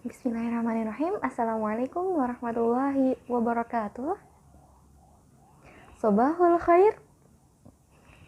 Bismillahirrahmanirrahim. Assalamualaikum warahmatullahi wabarakatuh. Sobahul khair.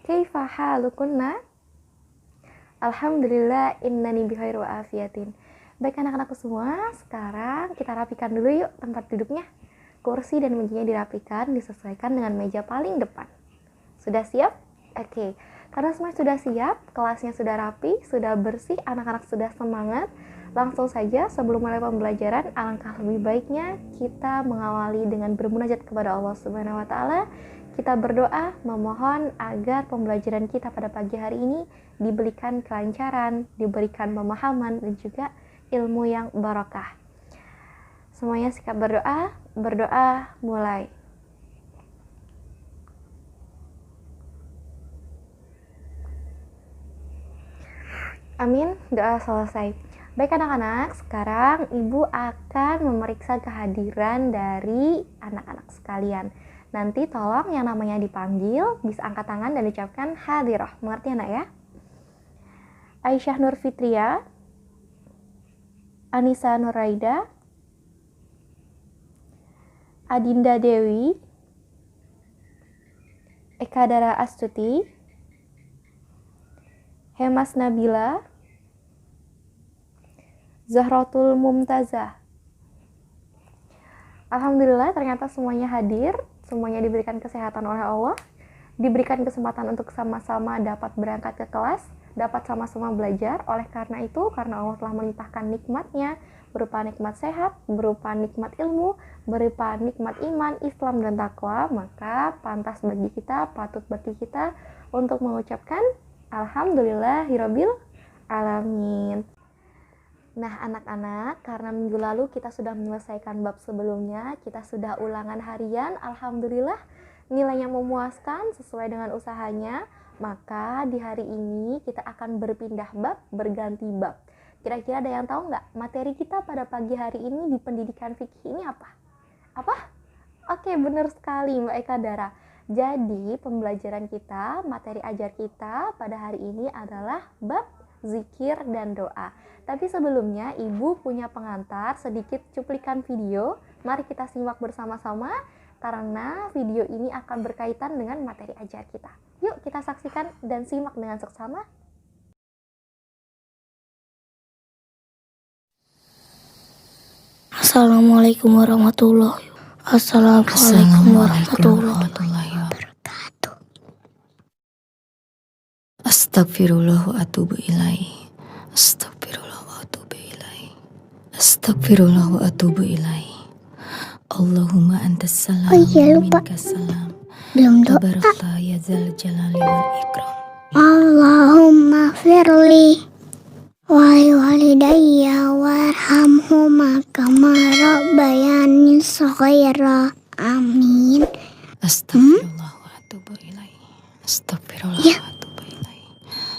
Kaifa halukunna? Alhamdulillah innani bikhair wa afiyatin. Baik anak-anakku semua, sekarang kita rapikan dulu yuk tempat duduknya. Kursi dan mejanya dirapikan, disesuaikan dengan meja paling depan. Sudah siap? Oke. Karena semua sudah siap, kelasnya sudah rapi, sudah bersih, anak-anak sudah semangat. Langsung saja sebelum mulai pembelajaran, alangkah lebih baiknya kita mengawali dengan bermunajat kepada Allah Subhanahu wa taala. Kita berdoa memohon agar pembelajaran kita pada pagi hari ini diberikan kelancaran, diberikan pemahaman dan juga ilmu yang barokah. Semuanya sikap berdoa, berdoa mulai. Amin, doa selesai. Baik anak-anak, sekarang Ibu akan memeriksa kehadiran dari anak-anak sekalian. Nanti tolong yang namanya dipanggil bisa angkat tangan dan ucapkan hadirah. Mengerti anak ya? Aisyah Nur Fitria, Anissa Nuraida, Adinda Dewi, Eka Dara Astuti, Hemas Nabila, Zahratul Mumtazah. Alhamdulillah ternyata semuanya hadir, semuanya diberikan kesehatan oleh Allah, diberikan kesempatan untuk sama-sama dapat berangkat ke kelas, dapat sama-sama belajar. Oleh karena itu, karena Allah telah melimpahkan nikmatnya, berupa nikmat sehat, berupa nikmat ilmu, berupa nikmat iman, Islam, dan takwa, maka pantas bagi kita, patut bagi kita untuk mengucapkan Alhamdulillahirabbil alamin. Nah anak-anak, karena minggu lalu kita sudah menyelesaikan bab sebelumnya, kita sudah ulangan harian, alhamdulillah nilainya memuaskan sesuai dengan usahanya, maka di hari ini kita akan berpindah bab, berganti bab. Kira-kira ada yang tahu nggak materi kita pada pagi hari ini di pendidikan fikih ini apa? Apa? Oke, benar sekali Mbak Eka Dara. Jadi pembelajaran kita, materi ajar kita pada hari ini adalah bab zikir dan doa. Tapi sebelumnya Ibu punya pengantar sedikit cuplikan video. Mari kita simak bersama-sama karena video ini akan berkaitan dengan materi ajar kita. Yuk kita saksikan dan simak dengan seksama. Assalamualaikum warahmatullahi wabarakatuh. Astagfirullah wa atubu ilaih. Astagfirullah wa atubu ilaih. Allahumma antas salam wa minkas salam. Belum doa. Tabarakta ya zal jalali wal ikram. Allahumma firli walidayya warhamhuma kama rabbayani shaghira. Amin. Astagfirullah wa atubu ilaih. Astagfirullah wa atubu ilaih.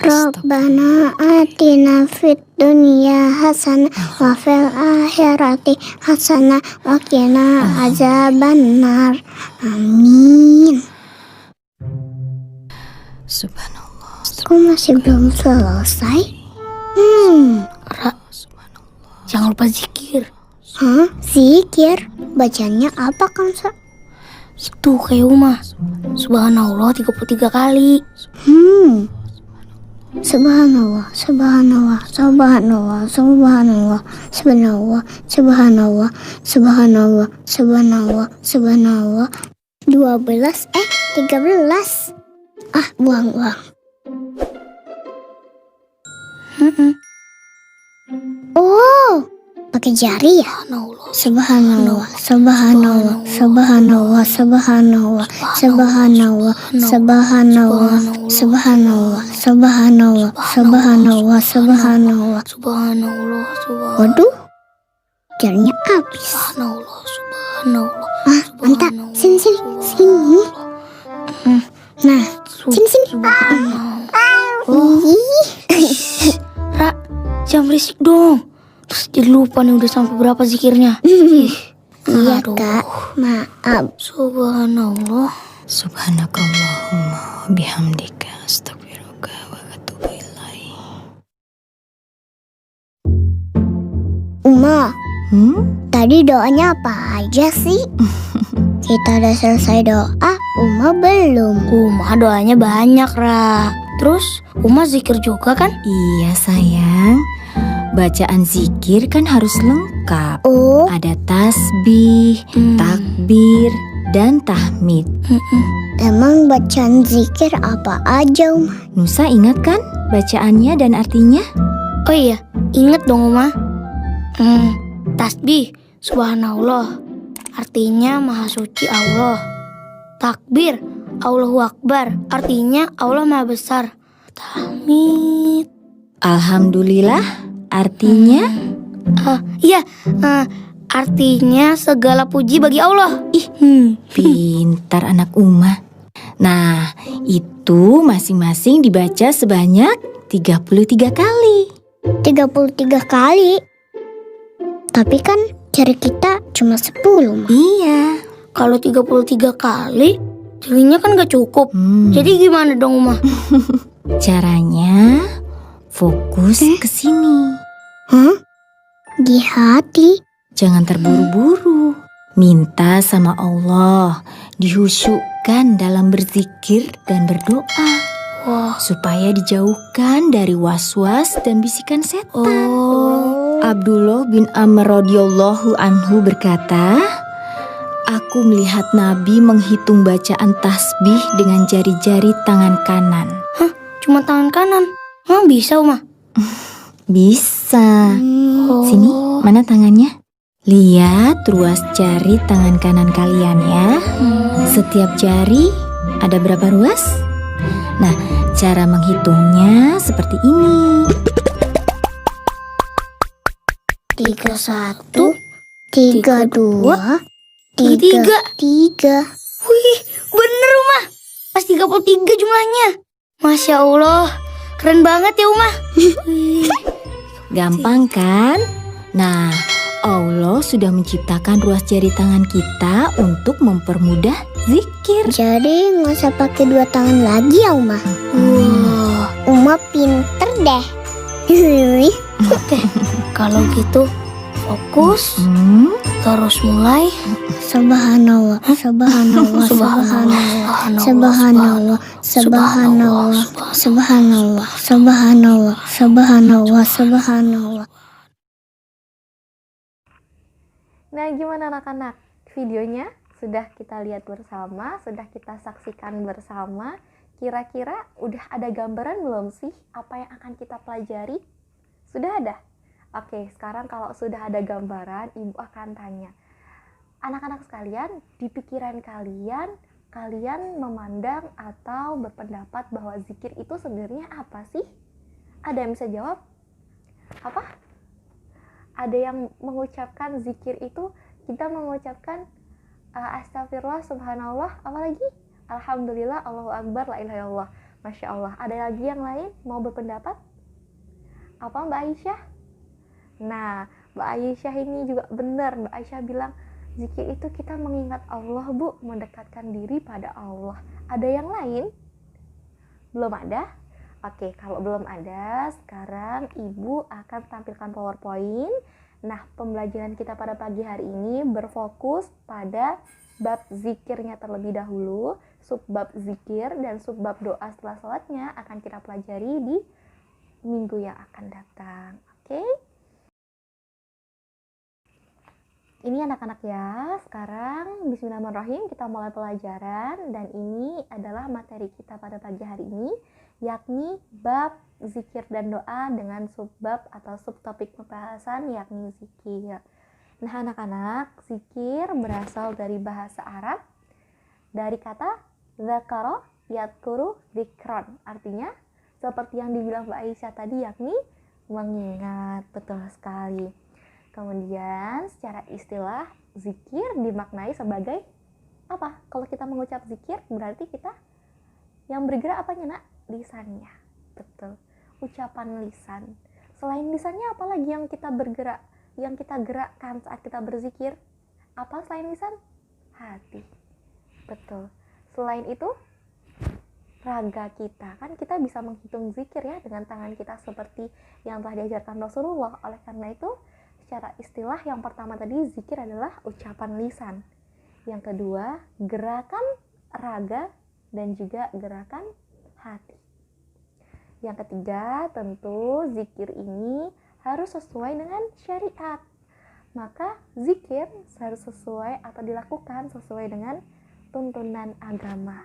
Rabbana atina fid dunya hasanah wa fil akhirati hasanah wa qina azabannar. Amin. Subhanallah. Kok masih belum selesai? Ra, jangan lupa zikir. Hah? Zikir? Bacanya apa Kamsa? Itu kayak Uma. Subhanallah 33 kali. Subhanallah, subhanallah, subhanallah, subhanallah, subhanallah, subhanallah, subhanallah, subhanallah, subhanallah. 12, 13. Ah, buang. Oh, pakai jari ya? Subhanallah, subhanallah, subhanallah, subhanallah, subhanallah, subhanallah, subhanallah, subhanallah, subhanallah, subhanallah. Waduh, jarinya habis. Subhanallah. Ah, mantap. Sini. Nah, sini. Ra, jangan berisik dong. Terus jadi lupa nih udah sampai berapa zikirnya. Iya Kak, maaf. Subhanallah. Subhanakallahumma bihamdika astaghfiruka wa atubu ilaih. Uma, Tadi doanya apa aja sih? Kita udah selesai doa, Uma belum. Uma doanya banyak, Ra. Terus Uma zikir juga kan? Iya sayang, bacaan zikir kan harus lengkap. Oh, Ada tasbih, takbir, dan tahmid. emang bacaan zikir apa aja, Uma? Nusa ingat kan bacaannya dan artinya? Oh iya, inget dong Uma. Tasbih, subhanallah. Artinya maha suci Allah. Takbir, Allahu Akbar. Artinya Allah maha besar. Tahmid. Alhamdulillah, artinya? Artinya segala puji bagi Allah. Pintar anak Uma. Nah, itu masing-masing dibaca sebanyak 33 kali. 33 kali. Tapi kan jari kita cuma 10, Ma. Iya. Kalau 33 kali, jadinya kan gak cukup. Jadi gimana dong Uma? Caranya fokus ke sini. Hah? Di hati? Jangan terburu-buru. Minta sama Allah, dihusyukkan dalam berzikir dan berdoa. Wah. Supaya dijauhkan dari was-was dan bisikan setan. Abdullah bin Amr radhiyallahu anhu berkata, aku melihat Nabi menghitung bacaan tasbih dengan jari-jari tangan kanan. Cuma tangan kanan? Emang bisa Uma? Bisa. Sini, mana tangannya? Lihat ruas jari tangan kanan kalian ya. Setiap jari ada berapa ruas? Nah, cara menghitungnya seperti ini. 31, 32, 33. 33. Wih, bener Uma. Pas 33 jumlahnya. Masya Allah, keren banget ya Uma. Wih. Gampang kan? Nah, Allah sudah menciptakan ruas jari tangan kita untuk mempermudah zikir. Jadi nggak usah pakai 2 tangan lagi ya, Uma? Wah. Uma pinter deh. Oke, kalau gitu fokus, terus mulai. Subhanallah, subhanallah, subhanallah, subhanallah, subhanallah, subhanallah, subhanallah, subhanallah, subhanallah. Nah, gimana anak-anak? Videonya sudah kita lihat bersama, sudah kita saksikan bersama. Kira-kira udah ada gambaran belum sih apa yang akan kita pelajari? Sudah ada? Oke, sekarang kalau sudah ada gambaran, Ibu akan tanya. Anak-anak sekalian, di pikiran kalian, kalian memandang atau berpendapat bahwa zikir itu sebenarnya apa sih? Ada yang bisa jawab? Apa? Ada yang mengucapkan zikir itu, kita mengucapkan astagfirullah, subhanallah, apa lagi? Alhamdulillah, Allahu Akbar, la ilaha illallah. Masya Allah. Ada lagi yang lain mau berpendapat? Apa Mbak Aisyah? Nah, Mbak Aisyah ini juga benar. Mbak Aisyah bilang, zikir itu kita mengingat Allah, Bu, mendekatkan diri pada Allah. Ada yang lain? Belum ada? Oke, kalau belum ada, sekarang Ibu akan tampilkan PowerPoint. Nah, pembelajaran kita pada pagi hari ini berfokus pada bab zikirnya terlebih dahulu, subbab zikir dan subbab doa setelah sholatnya akan kita pelajari di minggu yang akan datang. Oke? Ini anak-anak ya, sekarang bismillahirrahmanirrahim kita mulai pelajaran dan ini adalah materi kita pada pagi hari ini, yakni bab zikir dan doa dengan subbab atau subtopik pembahasan yakni zikir. Nah anak-anak, zikir berasal dari bahasa Arab, dari kata zakaro yadkuru zikron, artinya seperti yang dibilang Mbak Aisyah tadi yakni mengingat, betul sekali. Kemudian secara istilah zikir dimaknai sebagai apa? Kalau kita mengucap zikir berarti kita yang bergerak apanya nak? Lisannya, betul. Ucapan lisan. Selain lisannya apalagi yang kita bergerak? Yang kita gerakkan saat kita berzikir? Apa selain lisan? Hati. Betul. Selain itu raga kita, kan kita bisa menghitung zikir ya dengan tangan kita seperti yang telah diajarkan Rasulullah. Oleh karena itu secara istilah, yang pertama tadi zikir adalah ucapan lisan. Yang kedua, gerakan raga dan juga gerakan hati. Yang ketiga, tentu zikir ini harus sesuai dengan syariat. Maka zikir harus sesuai atau dilakukan sesuai dengan tuntunan agama.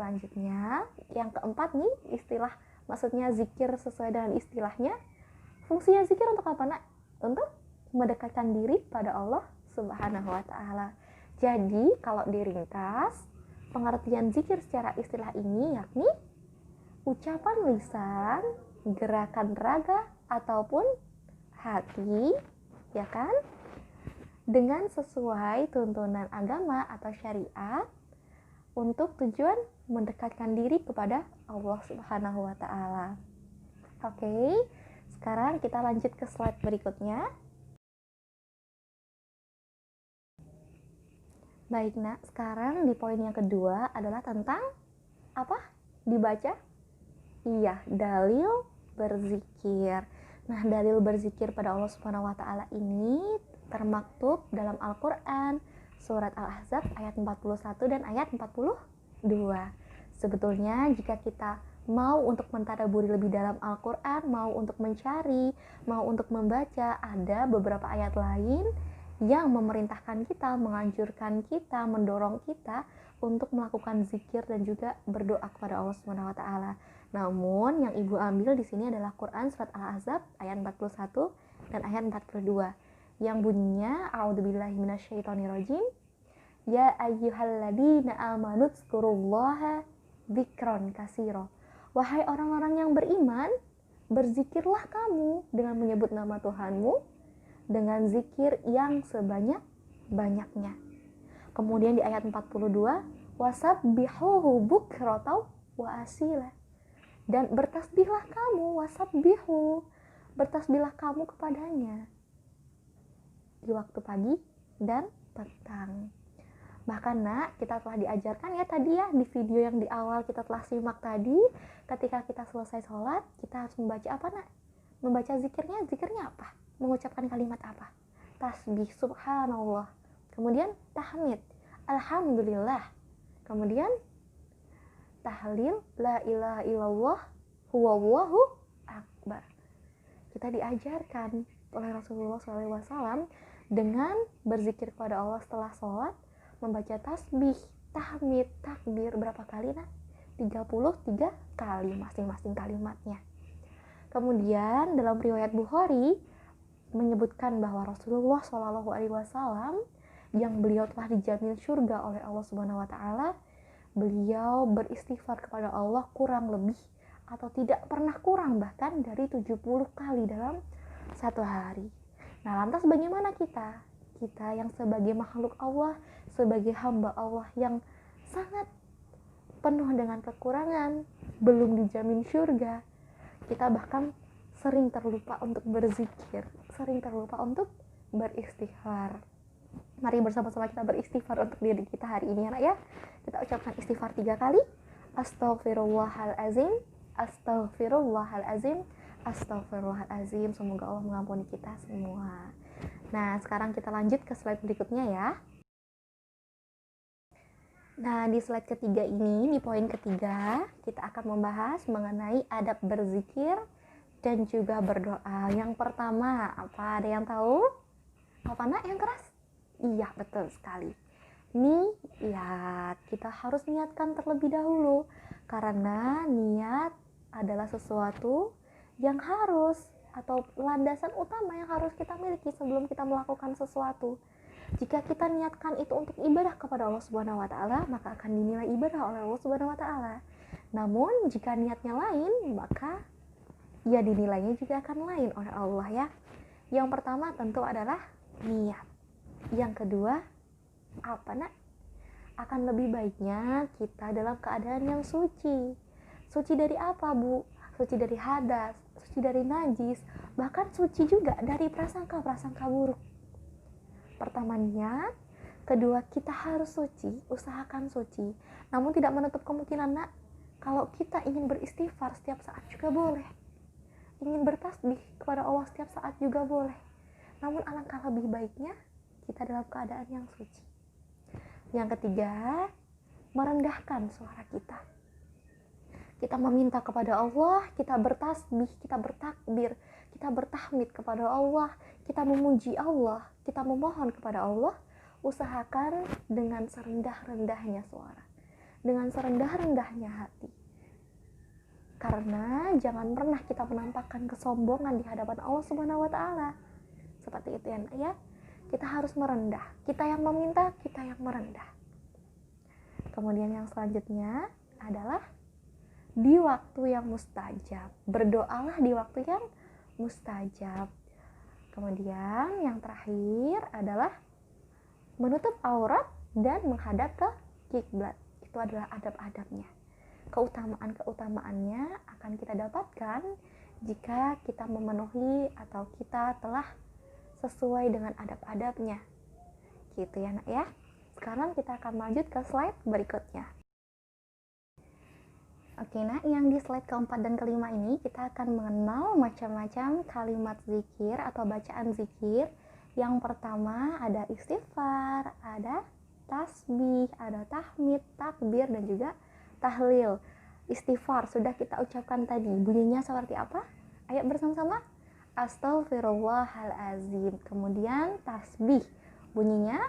Selanjutnya, yang keempat nih, istilah, maksudnya zikir sesuai dengan istilahnya. Fungsinya zikir untuk apa, Nak? Untuk mendekatkan diri pada Allah Subhanahu wa ta'ala. Jadi, kalau diringkas, pengertian zikir secara istilah ini yakni ucapan lisan, gerakan raga ataupun hati, ya kan? Dengan sesuai tuntunan agama atau syariat untuk tujuan mendekatkan diri kepada Allah Subhanahu wa ta'ala. Oke, sekarang kita lanjut ke slide berikutnya. Baik, Nak, sekarang di poin yang kedua adalah tentang apa? Dibaca? Iya, dalil berzikir. Nah, dalil berzikir pada Allah Subhanahu wa ta'ala ini termaktub dalam Al-Qur'an surat Al-Ahzab ayat 41 dan ayat 42. Sebetulnya jika kita mau untuk mentadaburi lebih dalam Al-Qur'an, mau untuk mencari, mau untuk membaca, ada beberapa ayat lain yang memerintahkan kita, menganjurkan kita, mendorong kita untuk melakukan zikir dan juga berdoa kepada Allah Subhanahu wa ta'ala. Namun yang Ibu ambil di sini adalah Quran surat Al-Ahzab ayat 41 dan ayat 42 yang bunyinya a'udzubillahi minasyaitonirrajim. Ya ayyuhalladzina amanu dzkurullaha dzikron katsira. Wahai orang-orang yang beriman, berzikirlah kamu dengan menyebut nama Tuhanmu dengan zikir yang sebanyak-banyaknya. Kemudian di ayat 42, wasabbihuhu bukratan wa asila. Dan bertasbihlah kamu, wasabbihu, bertasbihlah kamu kepadanya di waktu pagi dan petang. Bahkan, Nak, kita telah diajarkan ya tadi ya di video yang di awal kita telah simak tadi, ketika kita selesai sholat, kita harus membaca apa, Nak? Membaca zikirnya, zikirnya apa? Mengucapkan kalimat apa? Tasbih, subhanallah. Kemudian tahmid, alhamdulillah. Kemudian tahlil, la ilaha illallah, huwallahu akbar. Kita diajarkan oleh Rasulullah SAW dengan berzikir kepada Allah setelah sholat, membaca tasbih, tahmid, takbir berapa kali, Nah? 33 kali masing-masing kalimatnya. Kemudian dalam riwayat Bukhari menyebutkan bahwa Rasulullah SAW yang beliau telah dijamin surga oleh Allah Subhanahu wa ta'ala, beliau beristighfar kepada Allah kurang lebih atau tidak pernah kurang bahkan dari 70 kali dalam satu hari. Nah, lantas bagaimana kita? Kita yang sebagai makhluk Allah, sebagai hamba Allah yang sangat penuh dengan kekurangan, belum dijamin surga, kita bahkan sering terlupa untuk berzikir, sering terlupa untuk beristighfar. Mari bersama-sama kita beristighfar untuk diri kita hari ini, Anak ya. Kita ucapkan istighfar 3 kali. Astaghfirullahalazim, astaghfirullahalazim, astaghfirullahalazim. Semoga Allah mengampuni kita semua. Nah, sekarang kita lanjut ke slide berikutnya ya. Nah, di slide ketiga ini, di poin ketiga, kita akan membahas mengenai adab berzikir dan juga berdoa. Yang pertama, apa? Ada yang tahu? Apa, Nak? Yang keras? Iya, betul sekali. Niat. Kita harus niatkan terlebih dahulu. Karena niat adalah sesuatu yang harus atau landasan utama yang harus kita miliki sebelum kita melakukan sesuatu. Jika kita niatkan itu untuk ibadah kepada Allah Subhanahu wa ta'ala, maka akan dinilai ibadah oleh Allah Subhanahu wa ta'ala. Namun jika niatnya lain, maka ya dinilainya juga akan lain oleh Allah ya. Yang pertama tentu adalah niat. Yang kedua, apa, Nak? Akan lebih baiknya kita dalam keadaan yang suci. Suci dari apa, Bu? Suci dari hadas, suci dari najis, bahkan suci juga dari prasangka-prasangka buruk. Pertama niat, kedua kita harus suci, usahakan suci. Namun tidak menutup kemungkinan, Nak, kalau kita ingin beristighfar setiap saat juga boleh. Ingin bertasbih kepada Allah setiap saat juga boleh. Namun alangkah lebih baiknya kita dalam keadaan yang suci. Yang ketiga, merendahkan suara kita. Kita meminta kepada Allah, kita bertasbih, kita bertakbir, kita bertahmid kepada Allah, kita memuji Allah, kita memohon kepada Allah. Usahakan dengan serendah-rendahnya suara, dengan serendah-rendahnya hati. Karena jangan pernah kita menampakkan kesombongan di hadapan Allah Subhanahu wa taala. Seperti itu ya. Kita harus merendah. Kita yang meminta, kita yang merendah. Kemudian yang selanjutnya adalah di waktu yang mustajab. Berdoalah di waktu yang mustajab. Kemudian yang terakhir adalah menutup aurat dan menghadap ke kiblat. Itu adalah adab-adabnya. Keutamaan-keutamaannya akan kita dapatkan jika kita memenuhi atau kita telah sesuai dengan adab-adabnya. Gitu ya nak ya. Sekarang kita akan lanjut ke slide berikutnya. Oke nak, yang di slide keempat dan kelima ini kita akan mengenal macam-macam kalimat zikir atau bacaan zikir. Yang pertama ada istighfar, ada tasbih, ada tahmid, takbir, dan juga tahlil. Istighfar sudah kita ucapkan tadi. Bunyinya seperti apa? Ayo bersama-sama. Astaghfirullahalazim. Kemudian tasbih. Bunyinya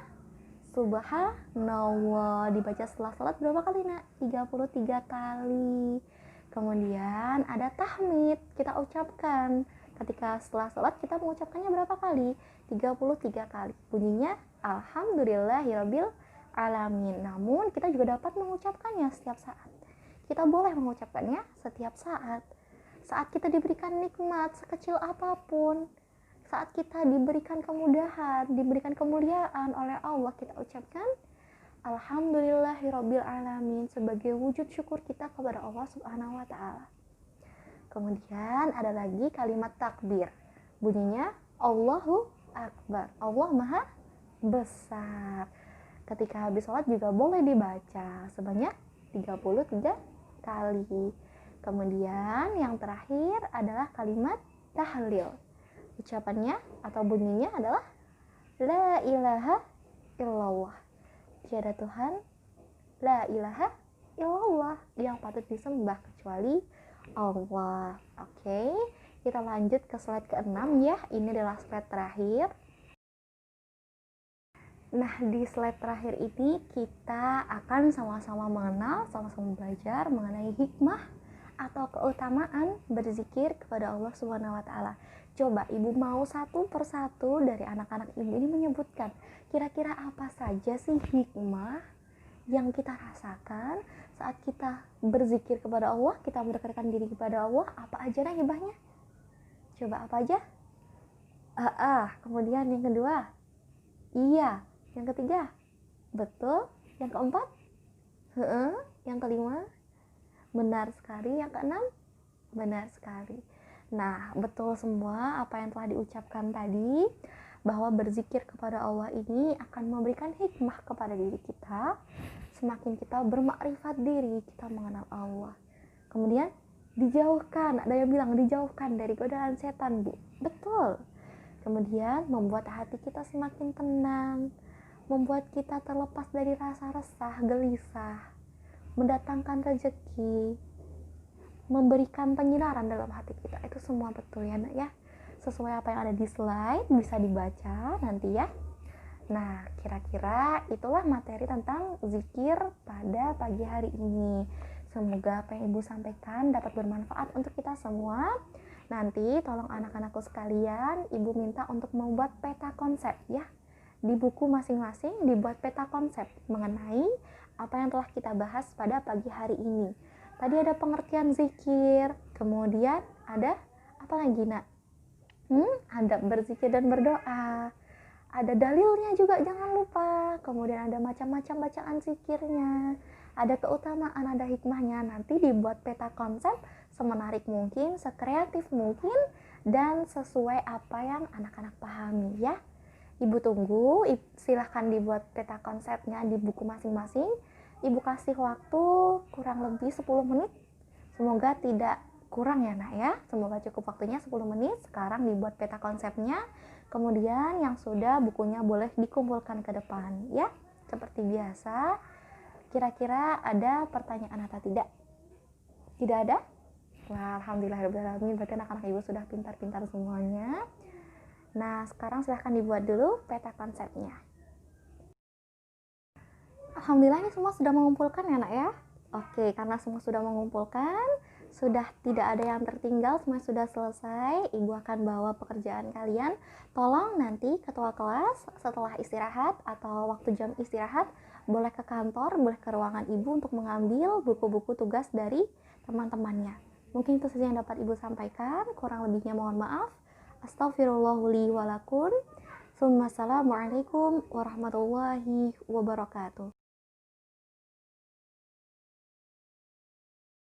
subhanallah. Dibaca setelah salat berapa kali nak? 33 kali. Kemudian ada tahmid. Kita ucapkan. Ketika setelah salat kita mengucapkannya berapa kali? 33 kali. Bunyinya alhamdulillahirabbil alamin. Namun kita juga dapat mengucapkannya setiap saat. Kita boleh mengucapkannya setiap saat. Saat kita diberikan nikmat sekecil apapun, saat kita diberikan kemudahan, diberikan kemuliaan oleh Allah, kita ucapkan alhamdulillahirabbil alamin sebagai wujud syukur kita kepada Allah Subhanahu wa taala. Kemudian ada lagi kalimat takbir. Bunyinya Allahu Akbar. Allah Maha Besar. Ketika habis sholat juga boleh dibaca sebanyak 33 kali. Kemudian yang terakhir adalah kalimat tahlil. Ucapannya atau bunyinya adalah la ilaha illallah. Tiada Tuhan, la ilaha illallah yang patut disembah kecuali Allah. Oke, kita lanjut ke slide ke-6 ya. Ini adalah slide terakhir. Nah, di slide terakhir ini kita akan sama-sama mengenal, sama-sama belajar mengenai hikmah atau keutamaan berzikir kepada Allah Subhanahu wa taala. Coba ibu mau satu persatu dari anak-anak ibu ini menyebutkan kira-kira apa saja sih hikmah yang kita rasakan saat kita berzikir kepada Allah, kita mendekatkan diri kepada Allah. Apa aja nah hikmahnya? Coba apa aja? Kemudian yang kedua, iya. Yang ketiga, betul. Yang keempat, yang kelima, benar sekali. Yang keenam, benar sekali. Nah, betul semua apa yang telah diucapkan tadi, bahwa berzikir kepada Allah ini akan memberikan hikmah kepada diri kita. Semakin kita bermakrifat diri, kita mengenal Allah. Kemudian dijauhkan, ada yang bilang dijauhkan dari godaan setan, Bu. Betul. Kemudian membuat hati kita semakin tenang, membuat kita terlepas dari rasa resah, gelisah, mendatangkan rezeki, memberikan penyinaran dalam hati kita. Itu semua betul ya nak ya. Sesuai apa yang ada di slide, bisa dibaca nanti ya. Nah, kira-kira itulah materi tentang zikir pada pagi hari ini. Semoga apa yang ibu sampaikan dapat bermanfaat untuk kita semua. Nanti tolong anak-anakku sekalian, ibu minta untuk membuat peta konsep ya. Di buku masing-masing dibuat peta konsep mengenai apa yang telah kita bahas pada pagi hari ini. Tadi ada pengertian zikir, kemudian ada apa lagi nak? Ada berzikir dan berdoa. Ada dalilnya juga jangan lupa. Kemudian ada macam-macam bacaan zikirnya. Ada keutamaan, ada hikmahnya. Nanti dibuat peta konsep semenarik mungkin, sekreatif mungkin, dan sesuai apa yang anak-anak pahami ya. Ibu tunggu, silahkan dibuat peta konsepnya di buku masing-masing. Ibu kasih waktu kurang lebih 10 menit. Semoga tidak kurang ya nak ya. Semoga cukup waktunya 10 menit. Sekarang dibuat peta konsepnya. Kemudian yang sudah bukunya boleh dikumpulkan ke depan ya. Seperti biasa, kira-kira ada pertanyaan atau tidak? Tidak ada? Wah, alhamdulillahirrahmanirrahim, berarti anak-anak ibu sudah pintar-pintar semuanya. Nah, sekarang silahkan dibuat dulu peta konsepnya. Alhamdulillah ini semua sudah mengumpulkan ya nak ya. Oke, karena semua sudah mengumpulkan, sudah tidak ada yang tertinggal, semua sudah selesai. Ibu akan bawa pekerjaan kalian. Tolong nanti ketua kelas setelah istirahat atau waktu jam istirahat boleh ke kantor, boleh ke ruangan ibu untuk mengambil buku-buku tugas dari teman-temannya. Mungkin itu saja yang dapat ibu sampaikan, kurang lebihnya mohon maaf. Astaghfirullah li wa lakum. Assalamualaikum warahmatullahi wabarakatuh.